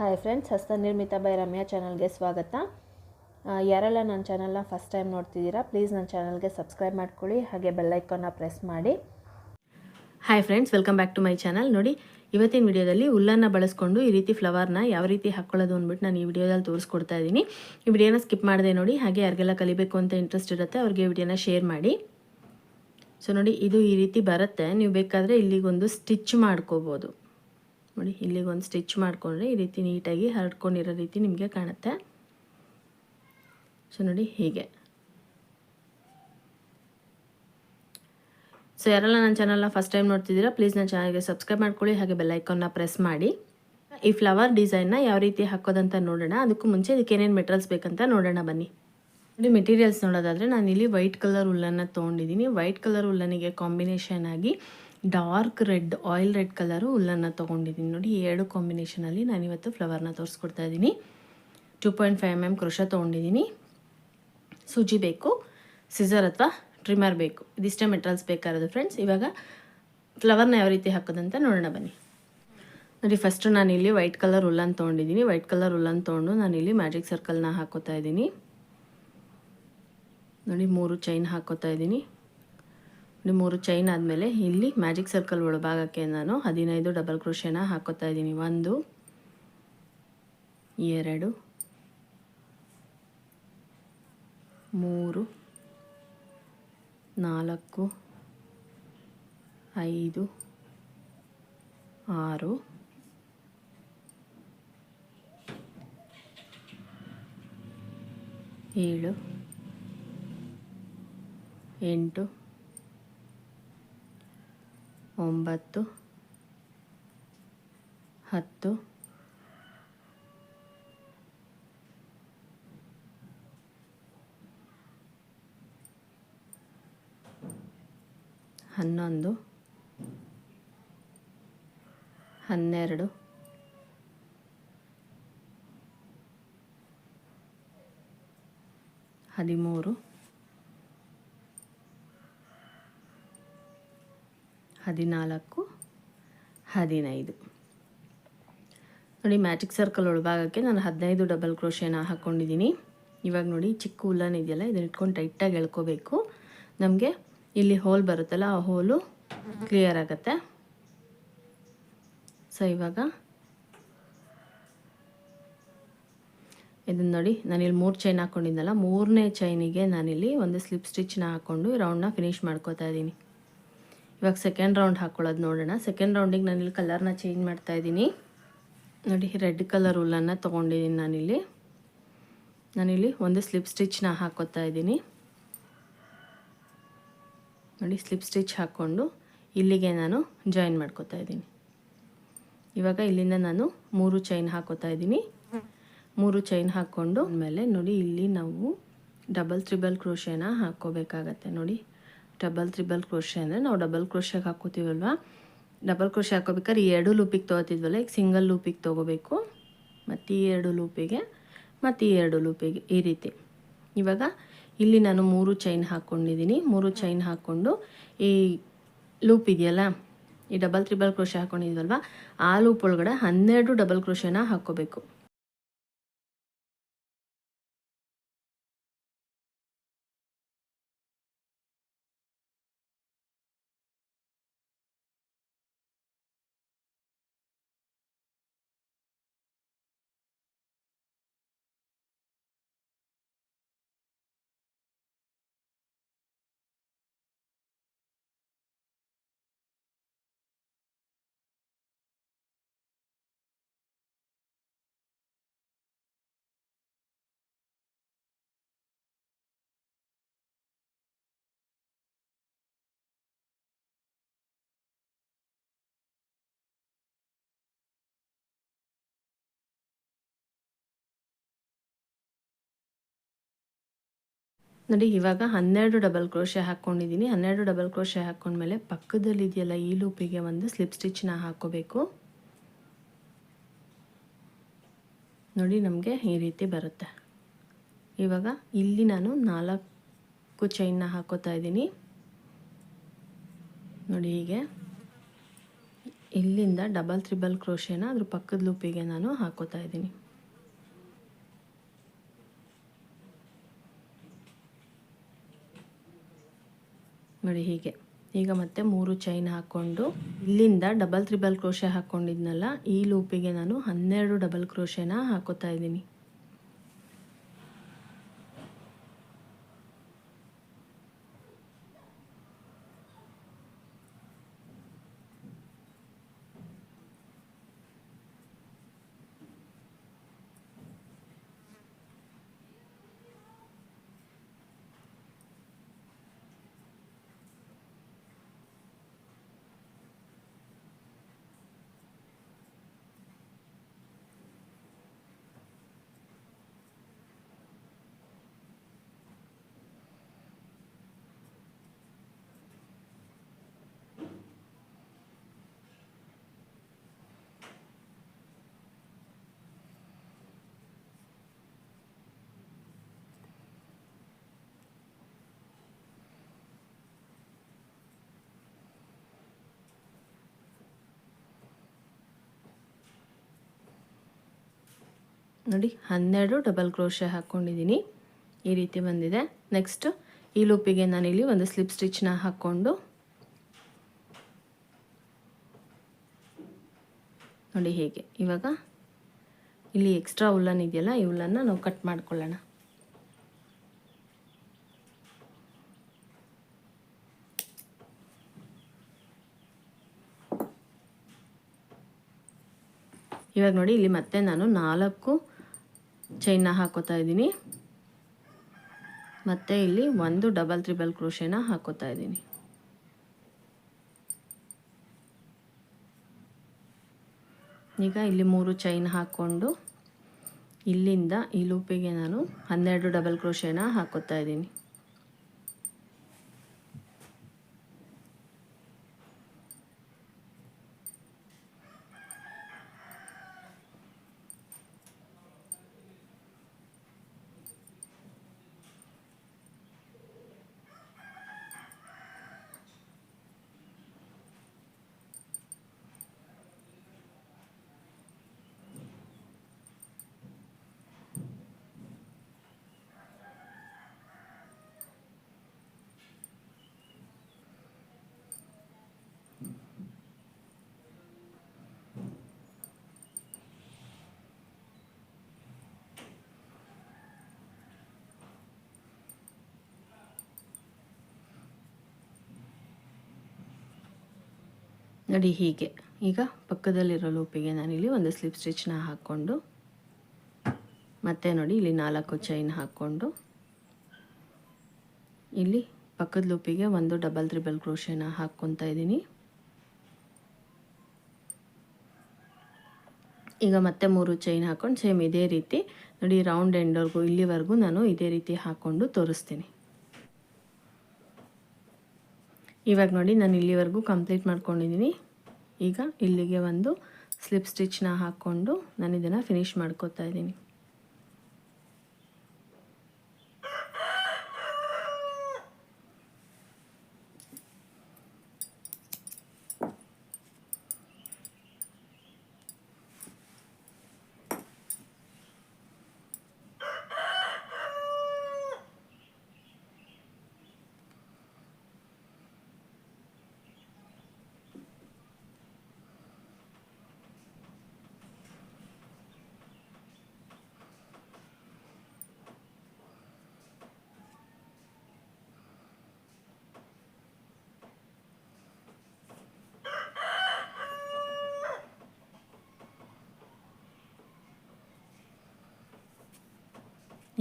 Hi friends, ಹಸ್ತನಿರ್ಮಿತ by Ramya ಚಾನಲ್ಗೆ ಸ್ವಾಗತ. ಯಾರೆಲ್ಲ ನನ್ನ ಚಾನಲ್ನ ಫಸ್ಟ್ ಟೈಮ್ ನೋಡ್ತಿದ್ದೀರಾ, ಪ್ಲೀಸ್ ನನ್ನ ಚಾನಲ್ಗೆ ಸಬ್ಸ್ಕ್ರೈಬ್ ಮಾಡ್ಕೊಳ್ಳಿ, ಹಾಗೆ ಬೆಲ್ಲೈಕನ್ನ ಪ್ರೆಸ್ ಮಾಡಿ. Hi friends, welcome back to my channel. ನೋಡಿ, ಇವತ್ತಿನ ವಿಡಿಯೋದಲ್ಲಿ ಉಲ್ಲನ್ನು ಬಳಸ್ಕೊಂಡು ಈ ರೀತಿ ಫ್ಲವರ್ನ ಯಾವ ರೀತಿ ಹಾಕ್ಕೊಳ್ಳೋದು ಅಂದ್ಬಿಟ್ಟು ನಾನು ಈ ವಿಡಿಯೋದಲ್ಲಿ ತೋರಿಸ್ಕೊಡ್ತಾ ಇದ್ದೀನಿ. ಈ ವಿಡಿಯೋನ ಸ್ಕಿಪ್ ಮಾಡಿದೆ ನೋಡಿ. ಹಾಗೆ ಯಾರಿಗೆಲ್ಲ ಕಲಿಬೇಕು ಅಂತ ಇಂಟ್ರೆಸ್ಟ್ ಇರುತ್ತೆ ಅವ್ರಿಗೆ ವಿಡಿಯೋನ ಶೇರ್ ಮಾಡಿ. ಸೊ ನೋಡಿ, ಇದು ಈ ರೀತಿ ಬರುತ್ತೆ. ನೀವು ಬೇಕಾದರೆ ಇಲ್ಲಿಗೊಂದು ಸ್ಟಿಚ್ ಮಾಡ್ಕೋಬೋದು. ನೋಡಿ, ಇಲ್ಲಿಗೊಂದು ಸ್ಟಿಚ್ ಮಾಡಿಕೊಂಡ್ರೆ ಈ ರೀತಿ ನೀಟಾಗಿ ಹರಡ್ಕೊಂಡಿರೋ ರೀತಿ ನಿಮಗೆ ಕಾಣುತ್ತೆ. ಸೊ ನೋಡಿ, ಹೀಗೆ. ಸೊ ಯಾರೆಲ್ಲ ನನ್ನ ಚಾನಲ್ನ ಫಸ್ಟ್ ಟೈಮ್ ನೋಡ್ತಿದ್ದೀರಾ, ಪ್ಲೀಸ್ ನನ್ನ ಚಾನಲ್ಗೆ ಸಬ್ಸ್ಕ್ರೈಬ್ ಮಾಡ್ಕೊಳ್ಳಿ, ಹಾಗೆ ಬೆಲ್ಲೈಕನ್ನ ಪ್ರೆಸ್ ಮಾಡಿ. ಈ ಫ್ಲವರ್ ಡಿಸೈನ್ನ ಯಾವ ರೀತಿ ಹಾಕೋದಂತ ನೋಡೋಣ. ಅದಕ್ಕೂ ಮುಂಚೆ ಇದಕ್ಕೆ ಏನೇನು ಮೆಟೀರಿಯಲ್ಸ್ ಬೇಕಂತ ನೋಡೋಣ ಬನ್ನಿ. ನೋಡಿ, ಮೆಟೀರಿಯಲ್ಸ್ ನೋಡೋದಾದರೆ ನಾನಿಲ್ಲಿ ವೈಟ್ ಕಲರ್ ಉಲ್ಲನ್ನು ತೊಗೊಂಡಿದ್ದೀನಿ. ವೈಟ್ ಕಲರ್ ಉಲ್ಲನಿಗೆ ಕಾಂಬಿನೇಷನ್ ಆಗಿ dark red, oil red colour ಉಲ್ಲನ್ನು ತೊಗೊಂಡಿದ್ದೀನಿ. ನೋಡಿ, ಈ ಎರಡು ಕಾಂಬಿನೇಷನಲ್ಲಿ ನಾನಿವತ್ತು ಫ್ಲವರ್ನ ತೋರಿಸ್ಕೊಡ್ತಾ ಇದ್ದೀನಿ. 2.5 mm ಕ್ರೋಶ ತೊಗೊಂಡಿದ್ದೀನಿ. ಸೂಜಿ ಬೇಕು, ಸಿಸರ್ ಅಥವಾ ಟ್ರಿಮ್ಮರ್ ಬೇಕು, ಇದಿಷ್ಟೇ ಮೆಟೀರಿಯಲ್ಸ್ ಬೇಕಾಗಿರೋದು ಫ್ರೆಂಡ್ಸ್. ಇವಾಗ ಫ್ಲವರ್ನ ಯಾವ ರೀತಿ ಹಾಕೋದಂತ ನೋಡೋಣ ಬನ್ನಿ. ನೋಡಿ, ಫಸ್ಟು ನಾನಿಲ್ಲಿ ವೈಟ್ ಕಲರ್ ಉಲ್ಲನ್ನು ತೊಗೊಂಡಿದ್ದೀನಿ. ವೈಟ್ ಕಲರ್ ಉಲ್ಲನ್ನು ತೊಗೊಂಡು ನಾನಿಲ್ಲಿ ಮ್ಯಾಜಿಕ್ ಸರ್ಕಲ್ನ ಹಾಕೋತಾ ಇದ್ದೀನಿ. ನೋಡಿ, 3 ಚೈನ್ ಹಾಕೋತಾ ಇದ್ದೀನಿ. ನೋಡಿ, 3 ಚೈನ್ ಆದಮೇಲೆ ಇಲ್ಲಿ ಮ್ಯಾಜಿಕ್ ಸರ್ಕಲ್ ಒಳಭಾಗಕ್ಕೆ ನಾನು 15 ಡಬಲ್ ಕ್ರೋಶೆನ ಹಾಕೋತಾ ಇದ್ದೀನಿ. 1 2 3 4 5 6 7 8 9 10 11 12 13 14 15. ನೋಡಿ, ಮ್ಯಾಜಿಕ್ ಸರ್ಕಲ್ ಒಳಭಾಗಕ್ಕೆ ನಾನು 15 ಡಬಲ್ ಕ್ರೋಶೆನ ಹಾಕ್ಕೊಂಡಿದ್ದೀನಿ. ಇವಾಗ ನೋಡಿ, ಚಿಕ್ಕ ಉಲ್ಲನ್ ಇದೆಯಲ್ಲ, ಇದನ್ನ ಇಟ್ಕೊಂಡು ಟೈಟಾಗಿ ಎಳ್ಕೋಬೇಕು. ನಮಗೆ ಇಲ್ಲಿ ಹೋಲ್ ಬರುತ್ತಲ್ಲ, ಆ ಹೋಲು ಕ್ಲಿಯರ್ ಆಗುತ್ತೆ. ಸೊ ಇವಾಗ ಇದನ್ನು ನೋಡಿ, ನಾನಿಲ್ಲಿ 3 ಚೈನ್ ಹಾಕ್ಕೊಂಡಿದ್ದಲ್ಲ, 3ನೇ ಚೈನಿಗೆ ನಾನಿಲ್ಲಿ ಒಂದು ಸ್ಲಿಪ್ ಸ್ಟಿಚ್ನ ಹಾಕ್ಕೊಂಡು ರೌಂಡ್ನ ಫಿನಿಶ್ ಮಾಡ್ಕೋತಾ ಇದ್ದೀನಿ. ಇವಾಗ ಸೆಕೆಂಡ್ ರೌಂಡ್ ಹಾಕ್ಕೊಳ್ಳೋದು ನೋಡೋಣ. ಸೆಕೆಂಡ್ ರೌಂಡಿಗೆ ನಾನಿಲ್ಲಿ ಕಲರ್ನ ಚೇಂಜ್ ಮಾಡ್ತಾ ಇದ್ದೀನಿ. ನೋಡಿ, ರೆಡ್ ಕಲರ್ ಉಲ್ಲನ್ನು ತೊಗೊಂಡಿದ್ದೀನಿ. ನಾನಿಲ್ಲಿ ಒಂದು ಸ್ಲಿಪ್ ಸ್ಟಿಚ್ನ ಹಾಕೋತಾ ಇದ್ದೀನಿ. ನೋಡಿ, ಸ್ಲಿಪ್ ಸ್ಟಿಚ್ ಹಾಕ್ಕೊಂಡು ಇಲ್ಲಿಗೆ ನಾನು ಜಾಯಿನ್ ಮಾಡ್ಕೋತಾ ಇದ್ದೀನಿ. ಇವಾಗ ಇಲ್ಲಿಂದ ನಾನು 3 ಚೈನ್ ಹಾಕೋತಾ ಇದ್ದೀನಿ. 3 ಚೈನ್ ಹಾಕ್ಕೊಂಡು ಆಮೇಲೆ ನೋಡಿ, ಇಲ್ಲಿ ನಾವು ಡಬಲ್ ತ್ರಿಬಲ್ ಕ್ರೋಶೆನ ಹಾಕ್ಕೋಬೇಕಾಗತ್ತೆ. ನೋಡಿ, ಡಬಲ್ ತ್ರಿಬಲ್ ಕ್ರೋಶೆ ಅಂದರೆ ನಾವು ಡಬಲ್ ಕ್ರೋಶೆಗೆ ಹಾಕೋತೀವಲ್ವ, ಡಬಲ್ ಕ್ರೋಶೆ ಹಾಕೋಬೇಕಾದ್ರೆ 2 ಲೂಪಿಗೆ ತೊಗೋತಿದ್ವಲ್ಲ, ಈಗ ಸಿಂಗಲ್ ಲೂಪಿಗೆ ತೊಗೋಬೇಕು. ಮತ್ತು ಈ 2 ಲೂಪಿಗೆ ಮತ್ತು ಈ 2 ಲೂಪಿಗೆ ಈ ರೀತಿ. ಇವಾಗ ಇಲ್ಲಿ ನಾನು 3 ಚೈನ್ ಹಾಕ್ಕೊಂಡಿದ್ದೀನಿ. 3 ಚೈನ್ ಹಾಕ್ಕೊಂಡು ಈ ಲೂಪ್ ಇದೆಯಲ್ಲ, ಈ ಡಬಲ್ ತ್ರಿಬಲ್ ಕ್ರೋಶೆ ಹಾಕ್ಕೊಂಡಿದ್ವಲ್ವ, ಆ ಲೂಪ್ ಒಳಗಡೆ 12 ಡಬಲ್ ಕ್ರೋಶೆನ ಹಾಕ್ಕೋಬೇಕು. ನೋಡಿ, ಇವಾಗ 12 ಡಬಲ್ ಕ್ರೋಶೆ ಹಾಕ್ಕೊಂಡಿದ್ದೀನಿ. 12 ಡಬಲ್ ಕ್ರೋಶೆ ಹಾಕ್ಕೊಂಡ್ಮೇಲೆ ಪಕ್ಕದಲ್ಲಿ ಇದೆಯಲ್ಲ, ಈ ಲೂಪಿಗೆ ಒಂದು ಸ್ಲಿಪ್ ಸ್ಟಿಚ್ನ ಹಾಕ್ಕೋಬೇಕು. ನೋಡಿ, ನಮಗೆ ಈ ರೀತಿ ಬರುತ್ತೆ. ಇವಾಗ ಇಲ್ಲಿ ನಾನು 4 ಚೈನ್ನ ಹಾಕೋತಾ ಇದ್ದೀನಿ. ನೋಡಿ, ಹೀಗೆ ಇಲ್ಲಿಂದ ಡಬಲ್ ತ್ರಿಬಲ್ ಕ್ರೋಶೆನ ಅದ್ರ ಪಕ್ಕದ ಲೂಪಿಗೆ ನಾನು ಹಾಕೋತಾ ಇದ್ದೀನಿ. ನೋಡಿ ಹೀಗೆ. ಈಗ ಮತ್ತೆ 3 ಚೈನ್ ಹಾಕ್ಕೊಂಡು ಇಲ್ಲಿಂದ ಡಬಲ್ ತ್ರಿಬಲ್ ಕ್ರೋಶೆ ಹಾಕ್ಕೊಂಡಿದ್ನಲ್ಲ, ಈ ಲೂಪಿಗೆ ನಾನು 12 ಡಬಲ್ ಕ್ರೋಶೆನ ಹಾಕೋತಾ ಇದ್ದೀನಿ. ನೋಡಿ 12 ಡಬಲ್ ಕ್ರೋಶೆ ಹಾಕ್ಕೊಂಡಿದ್ದೀನಿ. ಈ ರೀತಿ ಬಂದಿದೆ. ನೆಕ್ಸ್ಟ್ ಈ ಲೂಪಿಗೆ ನಾನಿಲ್ಲಿ ಒಂದು ಸ್ಲಿಪ್ ಸ್ಟಿಚ್ನ ಹಾಕ್ಕೊಂಡು ನೋಡಿ ಹೇಗೆ. ಇವಾಗ ಇಲ್ಲಿ ಎಕ್ಸ್ಟ್ರಾ ಉಲ್ಲನ್ ಇದೆಯಲ್ಲ, ಈ ಉಲ್ಲನ್ನ ನಾವು ಕಟ್ ಮಾಡ್ಕೊಳ್ಳೋಣ. ಇವಾಗ ನೋಡಿ ಇಲ್ಲಿ ಮತ್ತೆ ನಾನು 4 ಚೈನ್ನ ಹಾಕೋತಾ ಇದ್ದೀನಿ. ಮತ್ತೆ ಇಲ್ಲಿ 1 ಡಬಲ್ ತ್ರಿಬಲ್ ಕ್ರೋಶೆನ ಹಾಕೋತಾ ಇದ್ದೀನಿ. ಈಗ ಇಲ್ಲಿ 3 ಚೈನ್ ಹಾಕ್ಕೊಂಡು ಇಲ್ಲಿಂದ ಈ ಲೂಪಿಗೆ ನಾನು 12 ಡಬಲ್ ಕ್ರೋಶೆನ ಹಾಕೋತಾ ಇದ್ದೀನಿ. ನೋಡಿ ಹೀಗೆ. ಈಗ ಪಕ್ಕದಲ್ಲಿರೋ ಲೂಪಿಗೆ ನಾನಿಲ್ಲಿ ಒಂದು ಸ್ಲಿಪ್ ಸ್ಟಿಚ್ನ ಹಾಕ್ಕೊಂಡು ಮತ್ತೆ ನೋಡಿ ಇಲ್ಲಿ 4 ಚೈನ್ ಹಾಕ್ಕೊಂಡು ಇಲ್ಲಿ ಪಕ್ಕದ ಲೂಪಿಗೆ 1 ಡಬಲ್ ತ್ರಿಬಲ್ ಕ್ರೋಶೆನ ಹಾಕ್ಕೊತಾ ಇದ್ದೀನಿ. ಈಗ ಮತ್ತೆ 3 ಚೈನ್ ಹಾಕ್ಕೊಂಡು ಸೇಮ್ ಇದೇ ರೀತಿ ನೋಡಿ ರೌಂಡ್ ಎಂಡ್ವರೆಗೂ ಇಲ್ಲಿವರೆಗೂ ನಾನು ಇದೇ ರೀತಿ ಹಾಕ್ಕೊಂಡು ತೋರಿಸ್ತೀನಿ. ಇವಾಗ ನೋಡಿ ನಾನು ಇಲ್ಲಿವರೆಗೂ ಕಂಪ್ಲೀಟ್ ಮಾಡ್ಕೊಂಡಿದ್ದೀನಿ. ಈಗ ಇಲ್ಲಿಗೆ ಒಂದು ಸ್ಲಿಪ್ ಸ್ಟಿಚ್ನ ಹಾಕ್ಕೊಂಡು ನಾನು ಇದನ್ನು ಫಿನಿಶ್ ಮಾಡ್ಕೋತಾ ಇದ್ದೀನಿ.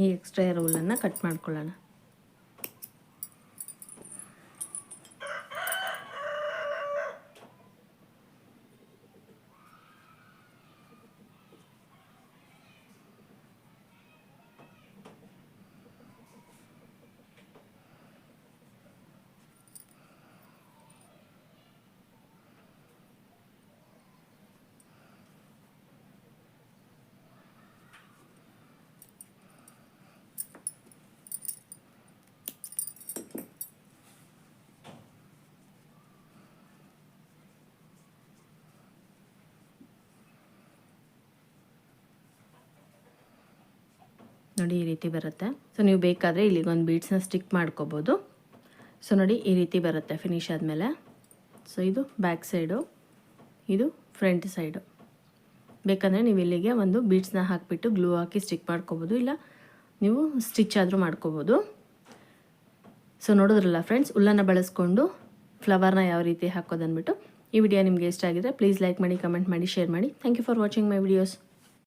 ಈ ಎಕ್ಸ್ಟ್ರಾ ಇರೋ ಹುಲ್ಲನ್ನು ಕಟ್ ಮಾಡ್ಕೊಳ್ಳೋಣ. ನೋಡಿ ಈ ರೀತಿ ಬರುತ್ತೆ. ಸೊ ನೀವು ಬೇಕಾದರೆ ಇಲ್ಲಿಗೊಂದು ಬೀಡ್ಸ್ನ ಸ್ಟಿಕ್ ಮಾಡ್ಕೋಬೋದು. ಸೊ ನೋಡಿ ಈ ರೀತಿ ಬರುತ್ತೆ ಫಿನಿಶ್ ಆದಮೇಲೆ. ಸೊ ಇದು ಬ್ಯಾಕ್ ಸೈಡು, ಇದು ಫ್ರಂಟ್ ಸೈಡು. ಬೇಕಂದರೆ ನೀವು ಇಲ್ಲಿಗೆ ಒಂದು ಬೀಡ್ಸ್ನ ಹಾಕಿಬಿಟ್ಟು ಗ್ಲೂ ಹಾಕಿ ಸ್ಟಿಕ್ ಮಾಡ್ಕೋಬೋದು, ಇಲ್ಲ ನೀವು ಸ್ಟಿಚ್ ಆದರೂ ಮಾಡ್ಕೋಬೋದು. ಸೊ ನೋಡಿದ್ರಲ್ಲ ಫ್ರೆಂಡ್ಸ್, ಉಲ್ಲನ್ನು ಬಳಸ್ಕೊಂಡು ಫ್ಲವರ್ನ ಯಾವ ರೀತಿ ಹಾಕೋದು ಅಂದ್ಬಿಟ್ಟು. ಈ ವಿಡಿಯೋ ನಿಮಗೆ ಇಷ್ಟ ಆಗಿದ್ರೆ ಪ್ಲೀಸ್ ಲೈಕ್ ಮಾಡಿ, ಕಮೆಂಟ್ ಮಾಡಿ, ಶೇರ್ ಮಾಡಿ. Thank you for watching my videos.